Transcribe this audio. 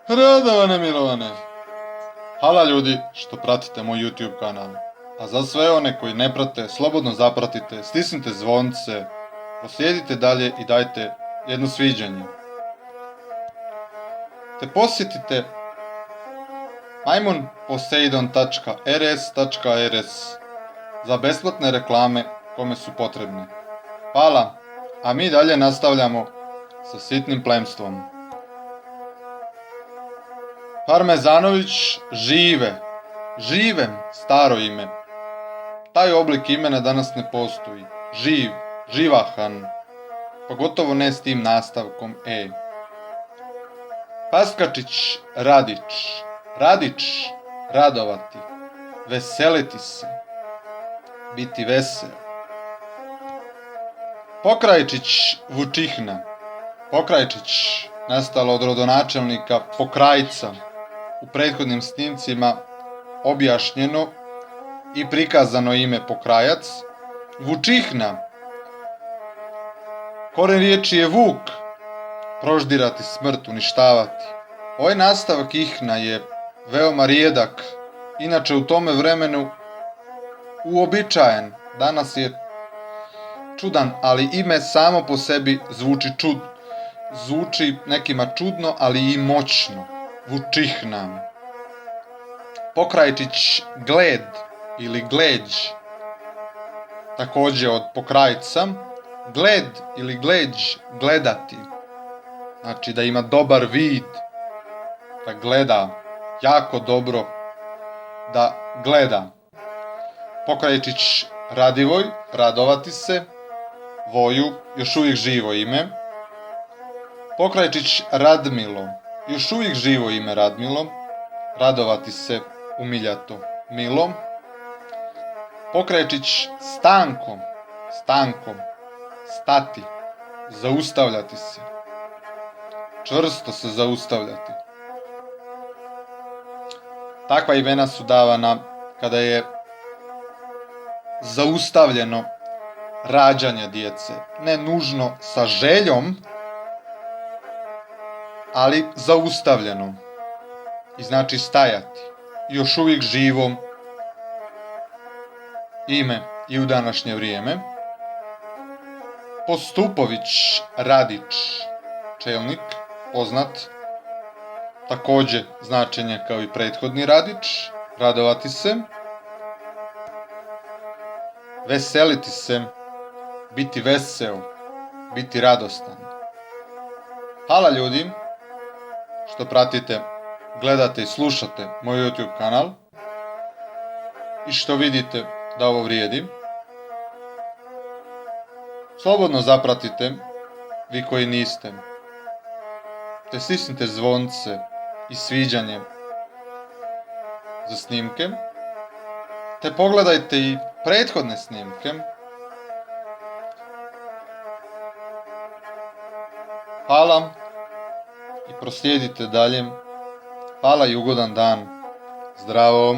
Radovane Milovane. Hvala ljudi što pratite moj YouTube kanal. A za sve one koji ne prate, slobodno zapratite, stisnite zvonce, poslijedite dalje i dajte jedno sviđanje. Te posjetite majmunposeidon.rs.rs za besplatne reklame kome su potrebne. Hvala, a mi dalje nastavljamo sa sitnim plemstvom. Parmezanović žive, staro ime. Taj oblik imena danas ne postoji. Živahan, pogotovo ne s tim nastavkom e. Paskačić, radić, radovati, veseliti se, biti vesel. Pokrajčić, Vučihna, Pokrajčić, nastalo od rodonačelnika Pokrajca, u prethodnim snimcima objašnjeno i prikazano ime Pokrajac. Vučihna, koren riječi je vuk, proždirati, smrt, uništavati. Ovaj nastavak ihna je veoma rijedak, inače u tome vremenu uobičajen. Danas je čudan, ali ime samo po sebi zvuči nekima čudno, ali i moćno. Vučihna. Pokrajčić, gled ili gleđ, također od pokrajca. Gled ili gleđ, gledati, znači da ima dobar vid, da gleda jako dobro, da gleda. Pokrajčić, Radivoj, radovati se, Voju, još uvijek živo ime. Pokrajčić, Radmilo, još uvijek živo ime Radmilo, radovati se, umiljato, Milo. Pokrajčić, Stanko, stati, zaustavljati se, čvrsto se zaustavljati. Takva imena su davana kada je zaustavljeno rađanje djece, ne nužno sa željom, ali zaustavljeno, i znači stajati, još uvijek živo ime i u današnje vrijeme. Postupović, Radić, čelnik, poznat, također značenje kao i prethodni Radić, radovati se. Veseliti se, biti vesel, biti radostan. Hvala ljudi što pratite, gledate i slušate moj YouTube kanal i što vidite da ovo vrijedi. Slobodno zapratite, vi koji niste, te stisnite zvonce i sviđanje za snimke, te pogledajte i prethodne snimke. Hvala i proslijedite dalje. Hvala i ugodan dan. Zdravo!